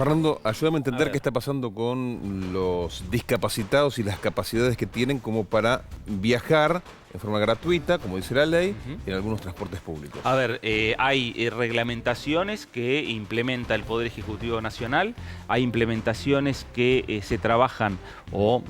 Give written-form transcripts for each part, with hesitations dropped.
Fernando, ayúdame a entender ver. qué está pasando con los discapacitados y las capacidades que tienen como para viajar en forma gratuita, como dice la ley, en algunos transportes públicos. A ver, hay reglamentaciones que implementa el Poder Ejecutivo Nacional, hay implementaciones que se trabajan o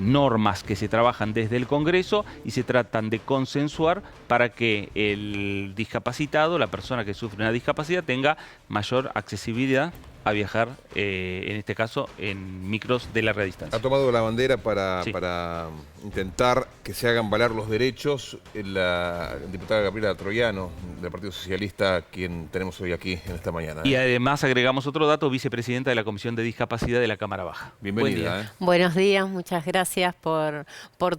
normas que se trabajan desde el Congreso y se tratan de consensuar para que el discapacitado, la persona que sufre una discapacidad, tenga mayor accesibilidad a viajar, en este caso, en micros de larga distancia. Ha tomado la bandera Sí. para intentar que se hagan valer los derechos la diputada Gabriela Troiano, del Partido Socialista, quien tenemos hoy aquí en esta mañana. Y además agregamos otro dato, vicepresidenta de la Comisión de Discapacidad de la Cámara Baja. Bienvenida. Buenos días, muchas gracias por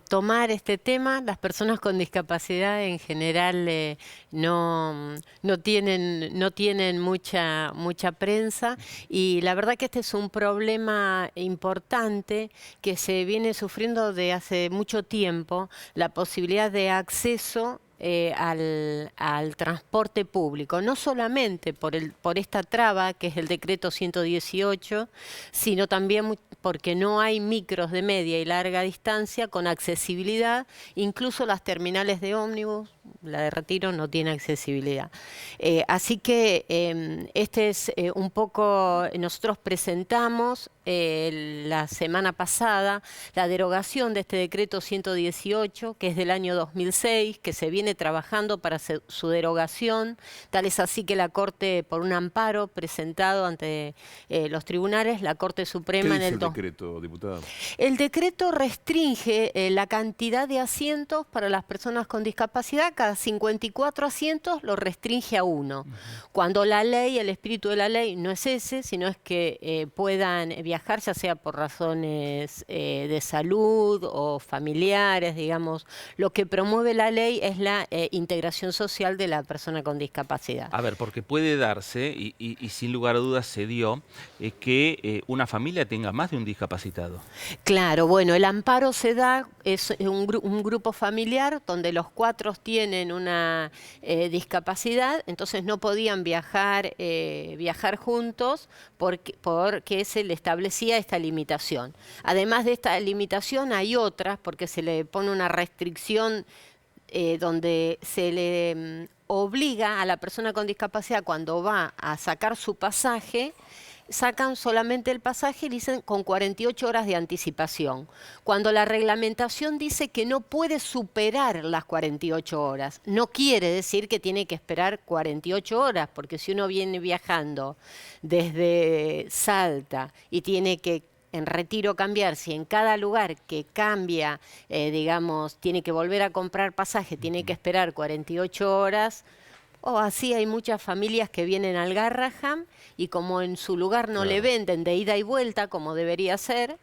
tomar este tema. Las personas con discapacidad en general no tienen mucha prensa, y la verdad que este es un problema importante que se viene sufriendo de hace mucho tiempo, la posibilidad de acceso al transporte público, no solamente por esta traba que es el decreto 118, sino también porque no hay micros de media y larga distancia con accesibilidad. Incluso las terminales de ómnibus, la de Retiro, no tiene accesibilidad. Así que este es un poco, nosotros presentamos la semana pasada la derogación de este decreto 118, que es del año 2006, que se viene trabajando para su derogación. Tal es así que la Corte, por un amparo presentado ante los tribunales, la Corte Suprema ¿Qué dice en el decreto, diputada? El decreto restringe la cantidad de asientos para las personas con discapacidad. Cada 54 asientos lo restringe a 1. Cuando la ley, el espíritu de la ley no es ese, sino es que puedan viajar, ya sea por razones de salud o familiares, digamos. Lo que promueve la ley es la integración social de la persona con discapacidad. A ver, porque puede darse, y sin lugar a dudas se dio, que una familia tenga más de un discapacitado. Claro, bueno, el amparo se da, es un grupo familiar donde los 4 tienen una discapacidad, entonces no podían viajar juntos porque se le establecía esta limitación. Además de esta limitación hay otras, porque se le pone una restricción donde se le obliga a la persona con discapacidad, cuando va a sacar su pasaje, sacan solamente el pasaje y dicen con 48 horas de anticipación. Cuando la reglamentación dice que no puede superar las 48 horas, no quiere decir que tiene que esperar 48 horas, porque si uno viene viajando desde Salta y tiene que en Retiro cambiar, si en cada lugar que cambia, digamos, tiene que volver a comprar pasaje, tiene que esperar 48 horas, o así hay muchas familias que vienen al Garraham y como en su lugar no le venden de ida y vuelta como debería ser,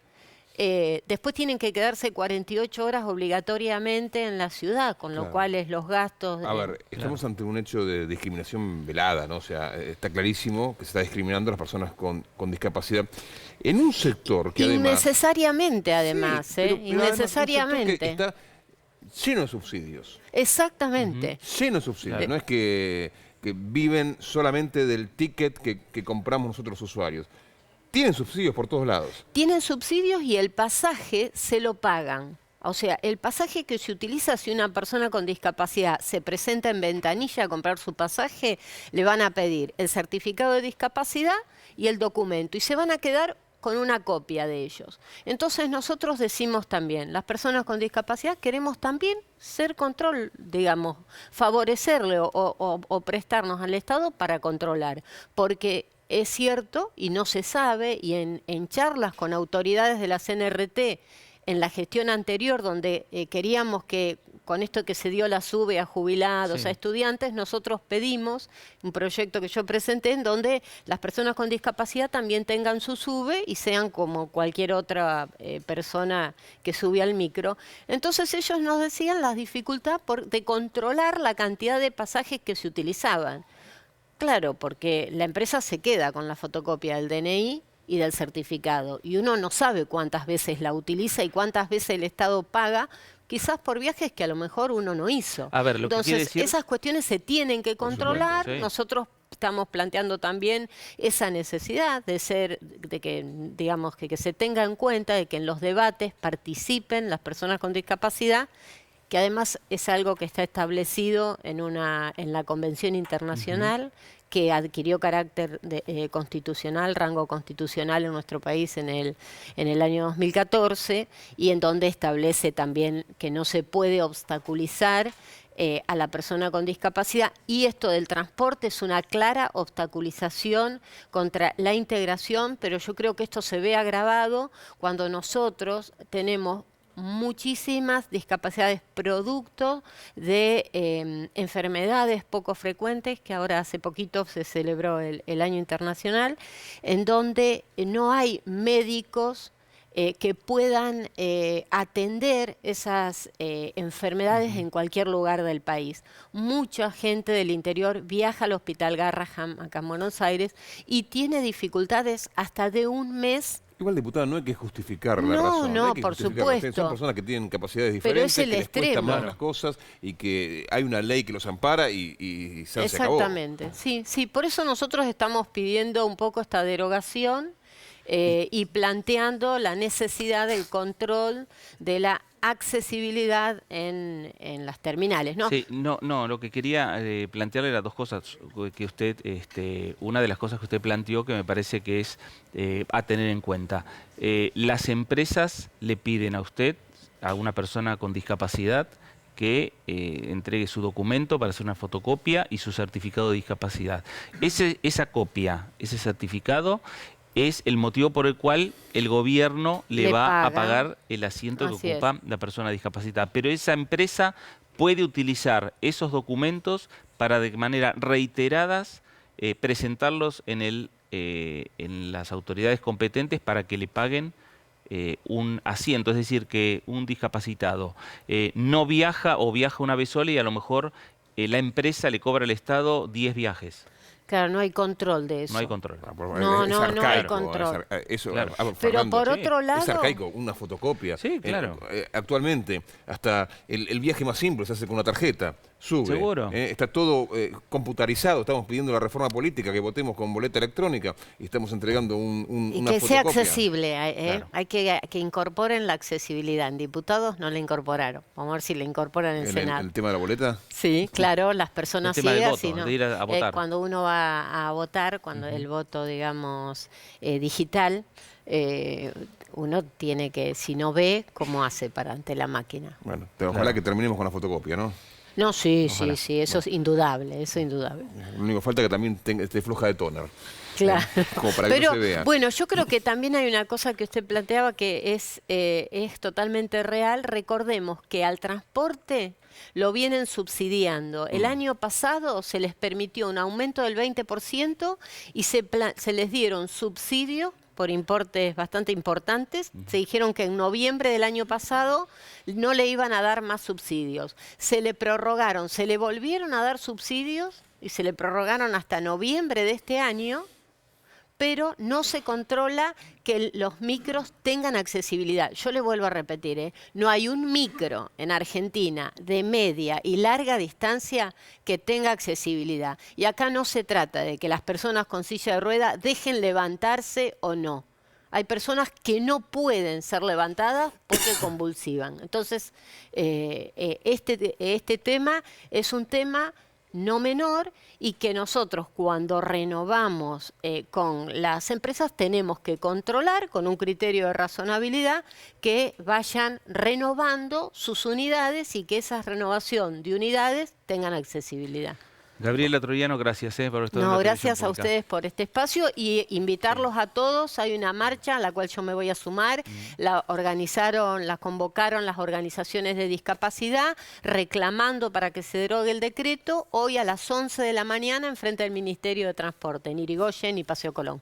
después tienen que quedarse 48 horas obligatoriamente en la ciudad, con lo cual los gastos... A ver, estamos ante un hecho de discriminación velada, ¿no? O sea, está clarísimo que se está discriminando a las personas con discapacidad. En un sector que innecesariamente, además, sí, pero innecesariamente. Además, un sector que está lleno de subsidios. Exactamente. Lleno de subsidios. No es que viven solamente del ticket que compramos nosotros los usuarios. Tienen subsidios por todos lados. Tienen subsidios y el pasaje se lo pagan. O sea, el pasaje que se utiliza si una persona con discapacidad se presenta en ventanilla a comprar su pasaje, le van a pedir el certificado de discapacidad y el documento. Y se van a quedar con una copia de ellos. Entonces nosotros decimos también, las personas con discapacidad queremos también ser control, digamos, favorecerle o prestarnos al Estado para controlar. Porque es cierto, y no se sabe, y en charlas con autoridades de la CNRT, en la gestión anterior, donde queríamos que, con esto que se dio la SUBE a jubilados, a estudiantes, nosotros pedimos un proyecto que yo presenté en donde las personas con discapacidad también tengan su SUBE y sean como cualquier otra persona que sube al micro. Entonces ellos nos decían la dificultad de controlar la cantidad de pasajes que se utilizaban. Claro, porque la empresa se queda con la fotocopia del DNI y del certificado, y uno no sabe cuántas veces la utiliza y cuántas veces el Estado paga, quizás por viajes que a lo mejor uno no hizo. A ver, lo que quiere Entonces, decir... esas cuestiones se tienen que controlar. sí. Nosotros estamos planteando también esa necesidad de que, digamos, que se tenga en cuenta de que en los debates participen las personas con discapacidad, que además es algo que está establecido en la Convención Internacional, que adquirió carácter constitucional, rango constitucional en nuestro país en el año 2014, y en donde establece también que no se puede obstaculizar a la persona con discapacidad, y esto del transporte es una clara obstaculización contra la integración, pero yo creo que esto se ve agravado cuando nosotros tenemos muchísimas discapacidades producto de enfermedades poco frecuentes, que ahora hace poquito se celebró el Año Internacional, en donde no hay médicos que puedan atender esas enfermedades en cualquier lugar del país. Mucha gente del interior viaja al Hospital Garrahan, acá en Buenos Aires, y tiene dificultades hasta de un mes. Igual, diputada, no hay que justificar la razón. No, hay que por justificarla. supuesto. Son personas que tienen capacidades Pero diferentes, es el que les cuesta extremo. más las cosas y que hay una ley que los ampara y se acabó. Exactamente, sí. Por eso nosotros estamos pidiendo un poco esta derogación y planteando la necesidad del control de la accesibilidad en las terminales, ¿no? Sí, no, lo que quería plantearle eran dos cosas que usted, una de las cosas que usted planteó que me parece que es a tener en cuenta. Las empresas le piden a usted, a una persona con discapacidad, que entregue su documento para hacer una fotocopia y su certificado de discapacidad. Esa copia, ese certificado, es el motivo por el cual el gobierno le va a pagar el asiento que ocupa la persona discapacitada. Pero esa empresa puede utilizar esos documentos para de manera reiteradas presentarlos en las autoridades competentes para que le paguen un asiento. Es decir, que un discapacitado no viaja o viaja una vez sola y a lo mejor la empresa le cobra al Estado 10 viajes. Claro, no hay control de eso. No hay control. No hay control. Claro. Pero por otro lado... Es arcaico, una fotocopia. Sí, claro. Actualmente, hasta el viaje más simple se hace con una tarjeta. Sube. Seguro. Está todo computarizado. Estamos pidiendo la reforma política, que votemos con boleta electrónica y estamos entregando una y que fotocopia. sea accesible. Claro. Hay que incorporen la accesibilidad. En diputados no la incorporaron. Vamos a ver si la incorporan en Senado. ¿El tema de la boleta? Sí, claro, las personas El tema ciegas. del voto, de ir a votar. Cuando uno va a votar, cuando el voto, digamos, digital, uno tiene que, si no ve, ¿cómo hace para ante la máquina? Bueno, ojalá que terminemos con la fotocopia, ¿no? No, sí, Ojalá. sí, eso es indudable, eso es indudable. Lo único que falta es que también esté floja de toner. Claro. Como para que Pero, no se vea. bueno, yo creo que también hay una cosa que usted planteaba que es totalmente real. Recordemos que al transporte lo vienen subsidiando. El año pasado se les permitió un aumento del 20% y se les dieron subsidios por importes bastante importantes. Se dijeron que en noviembre del año pasado no le iban a dar más subsidios. Se le prorrogaron, se le volvieron a dar subsidios y se le prorrogaron hasta noviembre de este año, pero no se controla que los micros tengan accesibilidad. Yo le vuelvo a repetir, no hay un micro en Argentina de media y larga distancia que tenga accesibilidad. Y acá no se trata de que las personas con silla de rueda dejen levantarse o no. Hay personas que no pueden ser levantadas porque convulsivan. Entonces, este tema es un tema no menor y que nosotros cuando renovamos con las empresas tenemos que controlar con un criterio de razonabilidad que vayan renovando sus unidades y que esa renovación de unidades tengan accesibilidad. Gabriela Troyano, gracias por estar en la gracias televisión a pública. ustedes por este espacio y invitarlos a todos. Hay una marcha a la cual yo me voy a sumar. La convocaron las organizaciones de discapacidad reclamando para que se derogue el decreto hoy a las 11 de la mañana enfrente del Ministerio de Transporte, en Irigoyen y Paseo Colón.